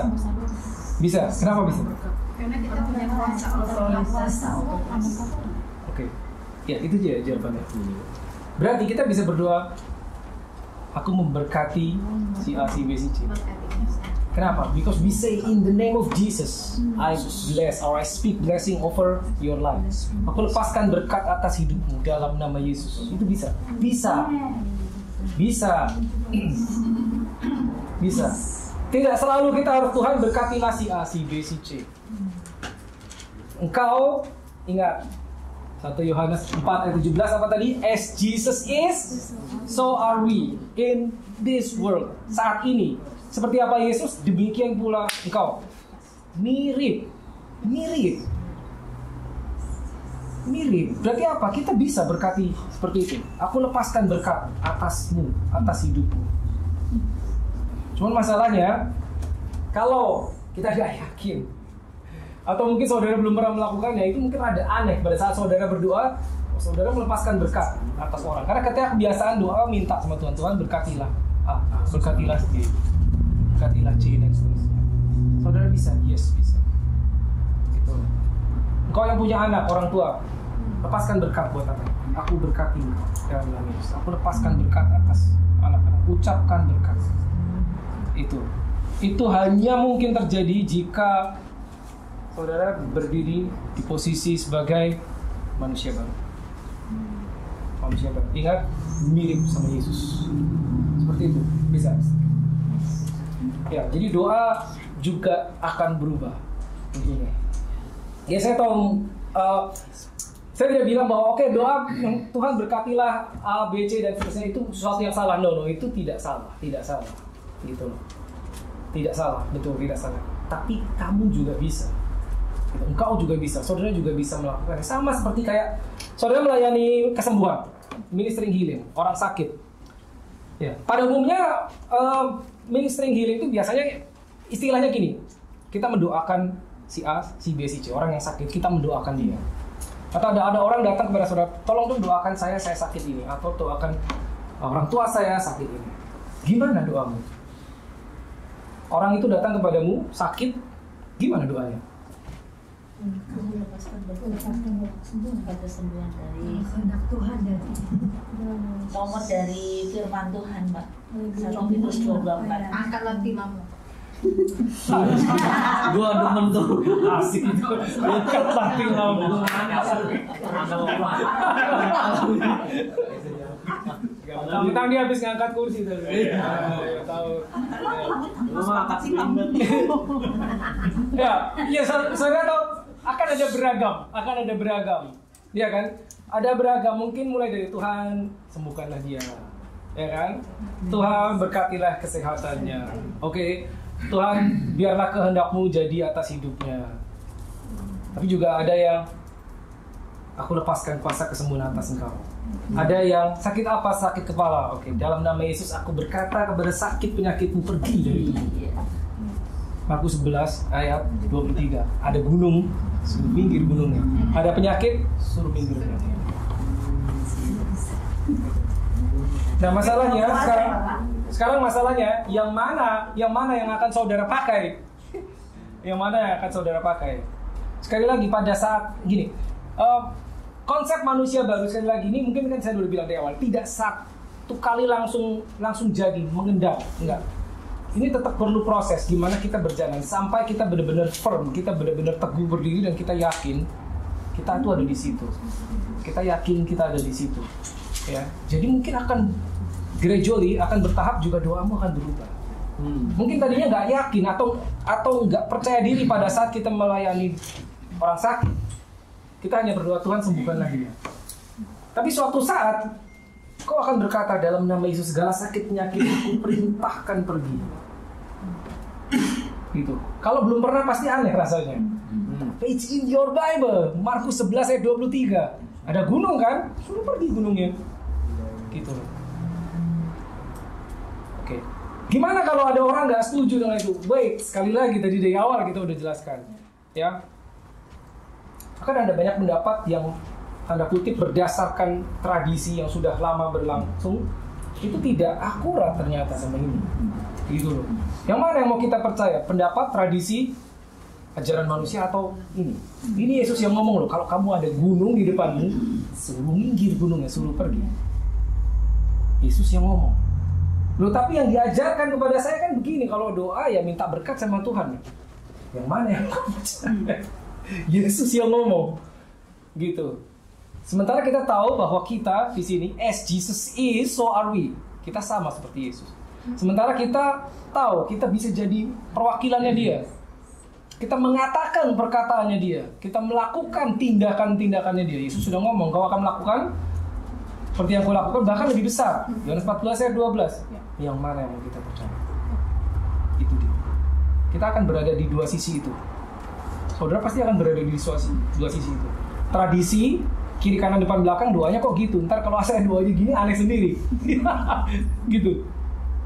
Bisa. Kenapa bisa? Karena kita punya kuasa. Oke. Ya, itu dia jawabannya. Berarti kita bisa berdoa, aku memberkati si A, si B, si C. Kenapa? Because we say in the name of Jesus, I bless or I speak blessing over your life. Aku lepaskan berkat atas hidupmu dalam nama Yesus. Itu bisa. Bisa. Bisa. Bisa. Tidak selalu kita harus Tuhan berkatilah si A, si B, si C. Engkau ingat 1 Yohanes 4 ayat 17 apa tadi? As Jesus is, so are we in this world. Saat ini, seperti apa Yesus, demikian pula engkau. Mirip. Berarti apa? Kita bisa berkati seperti itu. Aku lepaskan berkat atasmu, atas hidupmu. Cuman masalahnya, kalau kita tidak yakin, atau mungkin saudara belum pernah melakukannya, itu mungkin ada aneh pada saat saudara berdoa, saudara melepaskan berkat atas orang. Karena ketika kebiasaan doa minta sama Tuhan, Tuhan berkatilah A, berkatilah B, berkatilah C, dan seterusnya. Saudara bisa? Yes, bisa. Gitu. Engkau yang punya anak, orang tua, lepaskan berkat buat anak. Aku berkati engkau dalam nama Yesus. Aku lepaskan berkat atas anak-anak. Ucapkan berkat. Itu hanya mungkin terjadi jika saudara berdiri di posisi sebagai manusia baru. Manusia baru. Ingat, mirip sama Yesus. Seperti itu, bisa. Ya, jadi doa juga akan berubah tentunya. Ya, saya tahu, saya tidak bilang bahwa oke, doa Tuhan berkatilah A, B, C dan seterusnya itu sesuatu yang salah. No, itu tidak salah, gitu loh. Tidak salah, betul, tidak salah. Tapi kamu juga bisa. Engkau juga bisa, saudara juga bisa melakukannya. Sama seperti kayak saudara melayani kesembuhan, ministering healing, orang sakit. Ya, pada umumnya ministering healing itu biasanya istilahnya gini, kita mendoakan si A, si B, si C, orang yang sakit, kita mendoakan dia. Atau ada orang datang kepada saudara, tolong dong doakan saya sakit ini, atau doakan orang tua saya sakit ini. Gimana doamu? Orang itu datang kepadamu sakit, gimana doanya? Kamu lepaskan kesembuhan dari kehendak Tuhan dan nomor dari firman Tuhan, Mbak. 1 Petrus 2:24. Angkatlah timamu. Gua demen tuh. Asik itu. Angkatlah timamu. Tentang dia habis ngangkat kursi tadi. Tahu. Mama angkat selimut. Ya, saudara tahu akan ada beragam. Ya kan? Ada beragam, mungkin mulai dari Tuhan sembuhkanlah dia. Ya kan? Tuhan berkatilah kesehatannya. Oke. Tuhan biarlah kehendak-Mu jadi atas hidupnya. Tapi juga ada yang aku lepaskan kuasa kesembuhan atas engkau. Ada yang sakit apa? Sakit kepala. Oke, dalam nama Yesus aku berkata kepada sakit penyakitmu pergi dari tubuhmu. Markus 11 ayat 23. Ada gunung, suruh minggir gunungnya. Ada penyakit, suruh minggir penyakit. Nah, masalahnya sekarang masalahnya yang mana yang akan saudara pakai? Yang mana yang akan saudara pakai? Sekali lagi pada saat gini, konsep manusia baru sekali lagi ini mungkin kan saya dulu bilang di awal, tidak satu kali langsung jadi mengendap, enggak. Ini tetap perlu proses gimana kita berjalan sampai kita benar-benar firm, kita benar-benar teguh berdiri dan kita yakin kita tuh ada di situ. Kita yakin kita ada di situ. Ya. Jadi mungkin akan gradually, akan bertahap juga doamu akan berubah. Mungkin tadinya nggak yakin atau nggak percaya diri pada saat kita melayani orang sakit. Kita hanya berdoa, Tuhan sembuhkanlah dia. Tapi suatu saat kau akan berkata dalam nama Yesus segala sakit penyakit aku perintahkan pergi. Gitu. Kalau belum pernah pasti aneh rasanya. It's in your Bible, Markus 11 ayat 23. Ada gunung kan? Suruh pergi gunungnya. Gitu. Oke. Gimana kalau ada orang nggak setuju dengan itu? Baik, sekali lagi tadi dari awal kita udah jelaskan, ya. Akan ada banyak pendapat yang tanda kutip berdasarkan tradisi yang sudah lama berlangsung, itu tidak akurat ternyata sama ini. Gitu loh. Yang mana yang mau kita percaya? Pendapat, tradisi, ajaran manusia atau ini? Ini Yesus yang ngomong loh, kalau kamu ada gunung di depanmu, suruh minggir gunungnya, suruh pergi. Yesus yang ngomong. Loh, tapi yang diajarkan kepada saya kan begini, kalau doa ya minta berkat sama Tuhan. Yang mana yang percaya? Yesus yang ngomong. Gitu. Sementara kita tahu bahwa kita di sini, as Jesus is, so are we. Kita sama seperti Yesus. Sementara kita tahu kita bisa jadi perwakilannya Dia. Kita mengatakan perkataannya Dia. Kita melakukan tindakan-tindakannya Dia. Yesus sudah ngomong, kau akan melakukan seperti yang kau lakukan, bahkan lebih besar. Yohanes 14 ayat 12. Yang mana yang mau kita percaya? Itu dia. Kita akan berada di dua sisi itu. Saudara pasti akan berada di dua sisi itu. Tradisi, kiri kanan depan belakang, doanya kok gitu. Ntar kalau saya doanya gini aneh sendiri. Gitu.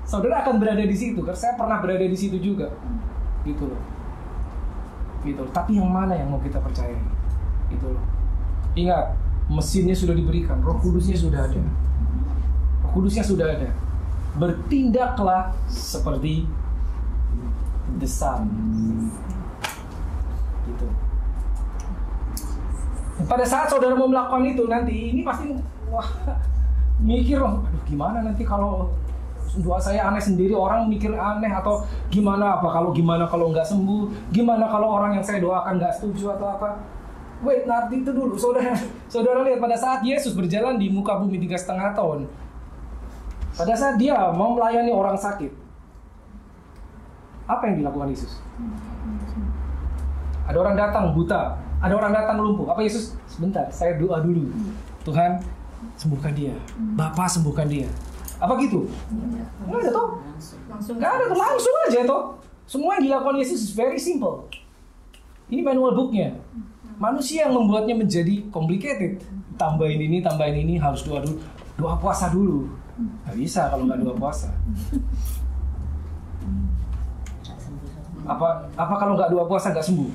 Saudara akan berada di situ, karena saya pernah berada di situ juga. Gitu loh. Gitu loh. Tapi yang mana yang mau kita percaya? Gitu loh. Ingat, mesinnya sudah diberikan, Roh Kudusnya sudah ada. Roh Kudusnya sudah ada. Bertindaklah seperti the Son. Gitu. Pada saat saudara mau melakukan itu nanti, ini pasti mikir, aduh gimana nanti kalau doa saya aneh sendiri, orang mikir aneh, atau gimana kalau nggak sembuh, gimana kalau orang yang saya doakan nggak setuju atau apa. Wait, nanti itu dulu, saudara lihat pada saat Yesus berjalan di muka bumi 3,5 tahun, pada saat dia mau melayani orang sakit, apa yang dilakukan Yesus? Ada orang datang buta, ada orang datang lumpuh. Apa Yesus? Sebentar, saya doa dulu. Tuhan, sembuhkan dia. Bapa, sembuhkan dia. Apa gitu? Nggak ada toh? Nggak ada tuh, langsung aja toh. Semua yang dilakukan Yesus is very simple. Ini manual booknya. Manusia yang membuatnya menjadi complicated. Tambahin ini, harus doa dulu. Doa puasa dulu. Nggak bisa kalau nggak doa puasa. Apa kalau nggak doa puasa nggak sembuh?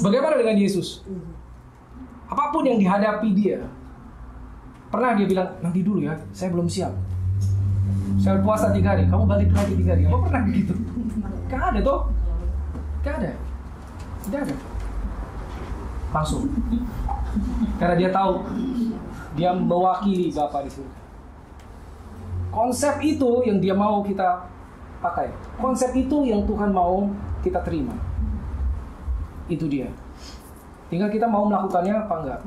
Bagaimana dengan Yesus? Apapun yang dihadapi dia, pernah dia bilang, nanti dulu ya, saya belum siap. Saya puasa 3 hari, kamu balik lagi 3 hari. Apa pernah begitu? Gak ada toh? Gak ada. Tidak ada. Langsung. Karena dia tahu dia mewakili Bapa di surga. Konsep itu yang dia mau kita pakai. Konsep itu yang Tuhan mau kita terima. Itu dia. Tinggal kita mau melakukannya apa enggak.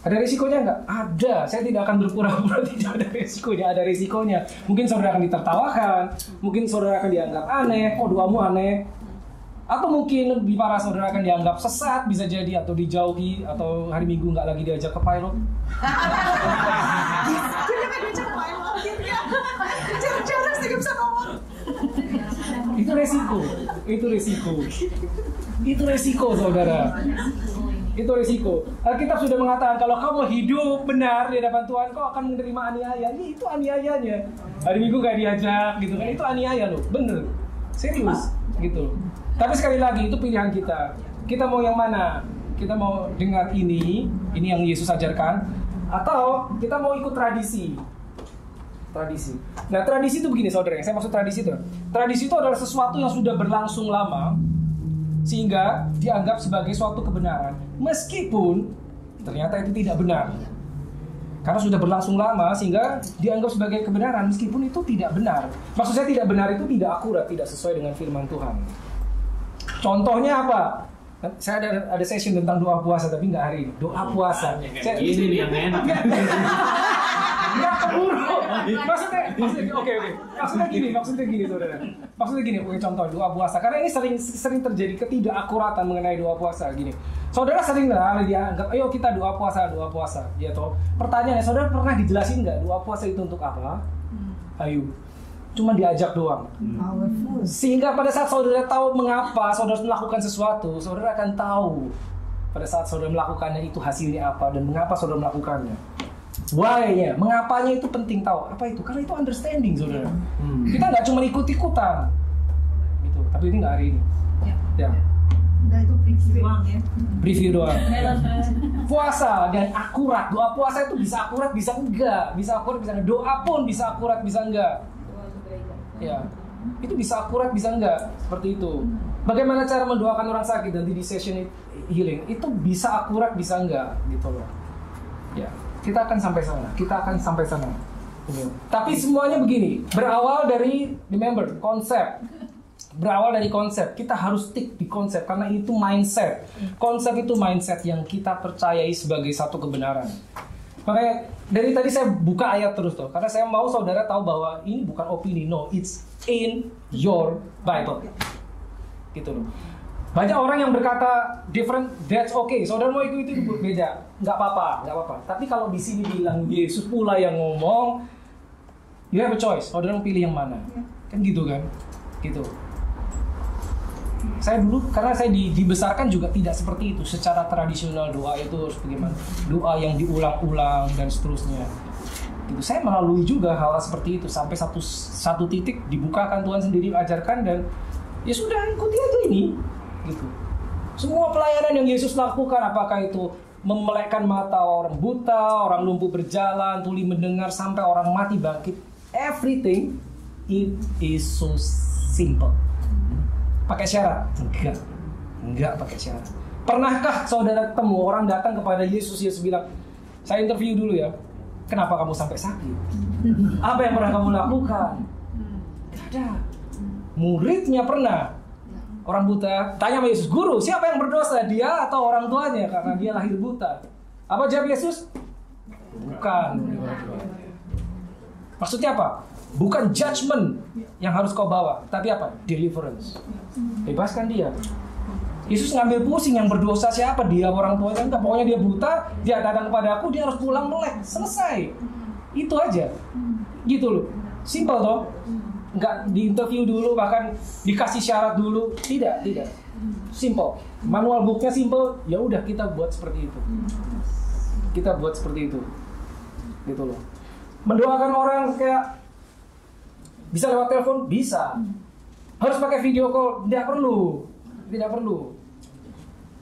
Ada risikonya enggak? Ada. Saya tidak akan berpura-pura tidak ada risikonya. Ada risikonya. Mungkin saudara akan ditertawakan. Mungkin saudara akan dianggap aneh. Kok doamu aneh? Atau mungkin lebih parah, saudara akan dianggap sesat, bisa jadi, atau dijauhi, atau hari Minggu nggak lagi diajak ke pilot. Itu resiko, saudara. Itu resiko. Alkitab sudah mengatakan kalau kamu hidup benar di hadapan Tuhan, kau akan menerima aniaya. Itu aniayanya. Hari Minggu nggak diajak, gitu kan? Itu aniaya loh, bener, serius, gitu. Tapi sekali lagi itu pilihan kita. Kita mau yang mana? Kita mau dengar ini yang Yesus ajarkan, atau kita mau ikut tradisi. Nah, tradisi itu begini, saudara. Saya maksud tradisi itu. Tradisi itu adalah sesuatu yang sudah berlangsung lama sehingga dianggap sebagai suatu kebenaran, meskipun ternyata itu tidak benar. Karena sudah berlangsung lama sehingga dianggap sebagai kebenaran, meskipun itu tidak benar. Maksud saya tidak benar itu tidak akurat, tidak sesuai dengan firman Tuhan. Contohnya apa? Saya ada session tentang doa puasa, tapi nggak hari ini. Doa puasa. Ini nih yang enak. Nggak keburu. Maksudnya oke. Maksudnya gini, saudara. Maksudnya gini, contoh doa puasa. Karena ini sering terjadi ketidakakuratan mengenai doa puasa. Gini, saudara sering lah dianggap, ayo kita doa puasa, ya toh. Pertanyaannya, saudara pernah dijelasin nggak doa puasa itu untuk apa? Ayo. Cuma diajak doang. Sehingga pada saat saudara tahu mengapa saudara melakukan sesuatu, saudara akan tahu pada saat saudara melakukannya itu hasilnya apa dan mengapa saudara melakukannya. Why-nya, mengapanya itu penting tahu. Apa itu? Karena itu understanding, saudara. Kita nggak cuma ikut-ikutan, gitu. Tapi ini nggak hari ini. Ya. Udah itu preview doang ya. Preview doang. Puasa dan akurat. Doa puasa itu bisa akurat, bisa enggak. Bisa akurat, bisa enggak. Doa pun bisa akurat, bisa enggak. Ya. Itu bisa akurat, bisa enggak. Seperti itu. Bagaimana cara mendoakan orang sakit nanti di session healing? Itu bisa akurat, bisa enggak, gitu loh. Ya. Kita akan sampai sana. Tapi semuanya begini, berawal dari, remember, konsep. Berawal dari konsep, kita harus stick di konsep karena itu mindset. Konsep itu mindset yang kita percayai sebagai satu kebenaran. Makanya dari tadi saya buka ayat terus tuh, karena saya mau saudara tahu bahwa ini bukan opini, no, it's in your Bible. Gitu loh. Banyak orang yang berkata different, that's okay. Saudara mau ikut itu beda, nggak apa-apa. Tapi kalau di sini bilang Yesus pula yang ngomong, you have a choice. Saudara mau pilih yang mana? Kan gitu kan? Gitu. Saya dulu, karena saya dibesarkan juga tidak seperti itu. Secara tradisional doa itu harus bagaimana? Doa yang diulang-ulang dan seterusnya. Gitu. Saya melalui juga hal seperti itu sampai satu titik dibukakan Tuhan sendiri ajarkan dan ya sudah ikuti aja ini. Gitu. Semua pelayanan yang Yesus lakukan, apakah itu memelekkan mata orang buta, orang lumpuh berjalan, tuli mendengar, sampai orang mati bangkit, everything it is so simple. Pakai syarat? Enggak pakai syarat. Pernahkah saudara ketemu orang datang kepada Yesus bilang, saya interview dulu ya, kenapa kamu sampai sakit? Apa yang pernah kamu lakukan? Tidak ada. Muridnya pernah. Orang buta tanya sama Yesus, guru, siapa yang berdosa, dia atau orang tuanya karena dia lahir buta? Apa jawab Yesus? Bukan. Maksudnya apa? Bukan judgment yang harus kau bawa, tapi apa? Deliverance. Bebaskan dia. Yesus ngambil pusing yang berdosa siapa? Dia, orang tuanya enggak. Pokoknya dia buta, dia datang kepada aku, dia harus pulang melek. Selesai. Itu aja. Gitu loh. Simple toh. Enggak diinterview dulu, bahkan dikasih syarat dulu. Tidak. Simple. Manual booknya simple. Ya udah kita buat seperti itu. Gitu loh. Mendoakan orang kayak bisa lewat telepon? Bisa. Harus pakai video call? Tidak perlu.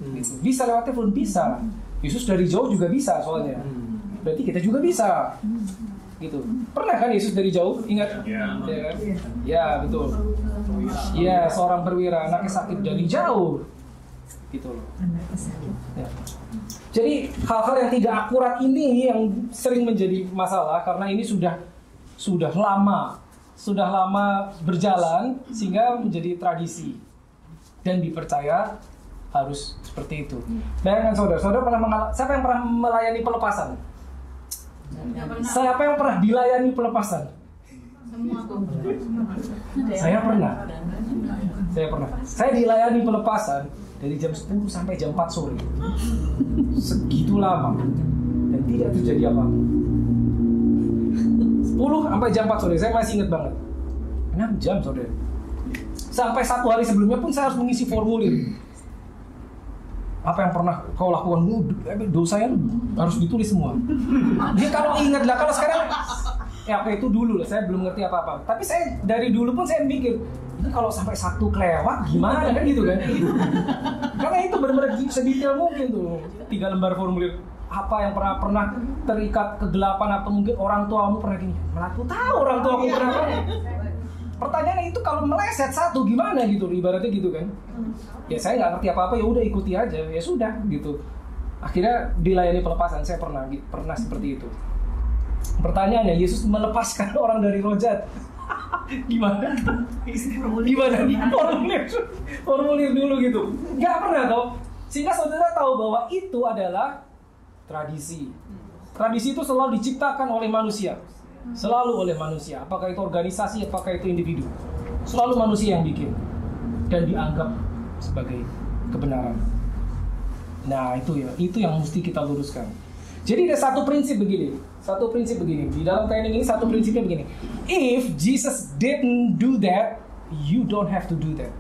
Gitu. Bisa lewat telepon? Bisa. Yesus dari jauh juga bisa soalnya. Berarti kita juga bisa. Gitu. Pernah kan Yesus dari jauh? Ingat? Ya kan? Ya, betul. Ya, seorang perwira, anaknya sakit dari jauh. Gitu loh. Ya. Jadi hal-hal yang tidak akurat ini yang sering menjadi masalah karena ini sudah lama berjalan sehingga menjadi tradisi dan dipercaya harus seperti itu. Bayangkan saudara pernah siapa yang pernah melayani pelepasan? Siapa yang pernah dilayani pelepasan? Saya pernah. Saya dilayani pelepasan dari jam 10 sampai jam 4 sore. Segitu lama dan tidak terjadi apa-apa. 10 sampai jam 4 sore, saya masih ingat banget. 6 jam saudara. Sampai 1 hari sebelumnya pun saya harus mengisi formulir. Apa yang pernah kau lakukan? Dosanya harus ditulis semua. Dia kalau ingat lah, kalau sekarang ya itu dulu lah, saya belum ngerti apa-apa. Tapi saya dari dulu pun saya mikir, ini kalau sampai 1 kelewat gimana kan gitu kan? Karena itu benar-benar sedetail mungkin tuh. 3 lembar formulir. Apa yang pernah terikat kegelapan atau mungkin orang tuamu pernah gini. Mana aku tahu orang tuamu pernah apa? Pertanyaannya itu kalau meleset 1 gimana gitu, ibaratnya gitu kan? Ya saya nggak ngerti apa-apa, ya udah ikuti aja, ya sudah gitu. Akhirnya dilayani pelepasan, saya pernah seperti itu. Pertanyaannya, Yesus melepaskan orang dari roh jahat. Gimana? Formulir dulu gitu. Nggak pernah toh. Sehingga saudara tahu bahwa itu adalah tradisi. Tradisi itu selalu diciptakan oleh manusia. Selalu oleh manusia. Apakah itu organisasi, apakah itu individu. Selalu manusia yang bikin. Dan dianggap sebagai kebenaran. Nah itu yang mesti kita luruskan. Jadi ada satu prinsip begini. Di dalam training ini satu prinsipnya begini. If Jesus didn't do that, you don't have to do that.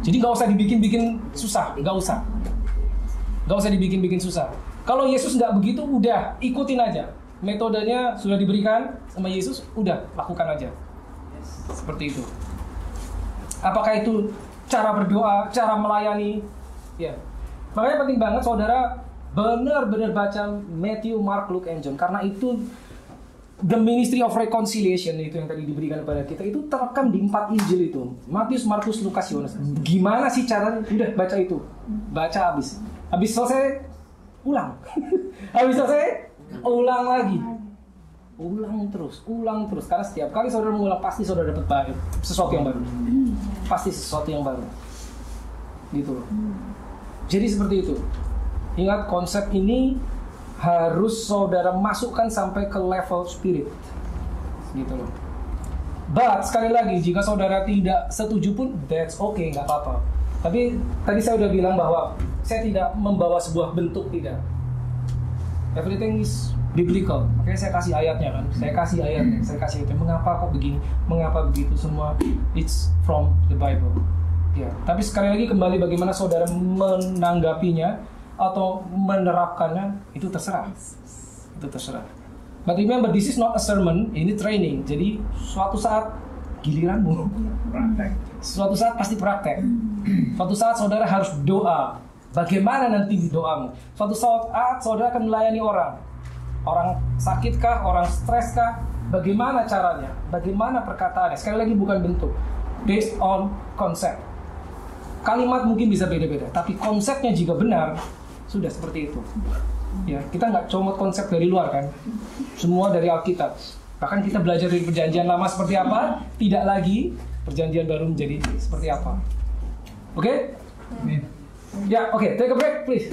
Jadi gak usah dibikin-bikin susah. Gak usah dibikin-bikin susah. Kalau Yesus nggak begitu, udah ikutin aja. Metodenya sudah diberikan sama Yesus, udah lakukan aja. Seperti itu. Apakah itu cara berdoa, cara melayani? Ya. Makanya penting banget saudara benar-benar baca Matthew, Mark, Luke, and John. Karena itu the ministry of reconciliation itu yang tadi diberikan kepada kita itu terekam di 4 Injil itu. Matius, Markus, Lukas, Yohanes. Gimana sih caranya? Udah baca itu. Baca habis. Habis selesai ulang. Habis selesai ulang lagi. Ulang terus. Karena setiap kali saudara mengulang pasti saudara dapat sesuatu yang baru. Pasti sesuatu yang baru. Gitu loh. Jadi seperti itu. Ingat konsep ini harus saudara masukkan sampai ke level spirit. Gitu loh. But sekali lagi jika saudara tidak setuju pun that's okay, nggak apa-apa. Tapi tadi saya udah bilang bahwa saya tidak membawa sebuah bentuk, tidak. Everything is biblical. Makanya saya kasih ayatnya kan. Saya kasih ayatnya. Mengapa kok begini? Mengapa begitu? Semua it's from the Bible. Ya, tapi sekali lagi kembali bagaimana saudara menanggapinya atau menerapkannya itu terserah. Itu terserah. But remember, this is not a sermon, ini training. Jadi suatu saat giliranmu. Praktek. Suatu saat pasti praktek. Suatu saat saudara harus doa. Bagaimana nanti doamu? Suatu saat saudara akan melayani orang. Orang sakitkah? Orang streskah? Bagaimana caranya? Bagaimana perkataannya? Sekali lagi bukan bentuk. Based on konsep. Kalimat mungkin bisa beda-beda, tapi konsepnya jika benar, sudah seperti itu. Ya, kita nggak comot konsep dari luar kan? Semua dari Alkitab. Bahkan kita belajar dari perjanjian lama seperti apa, tidak lagi perjanjian baru menjadi seperti apa. Oke? Ya, oke. Take a break, please.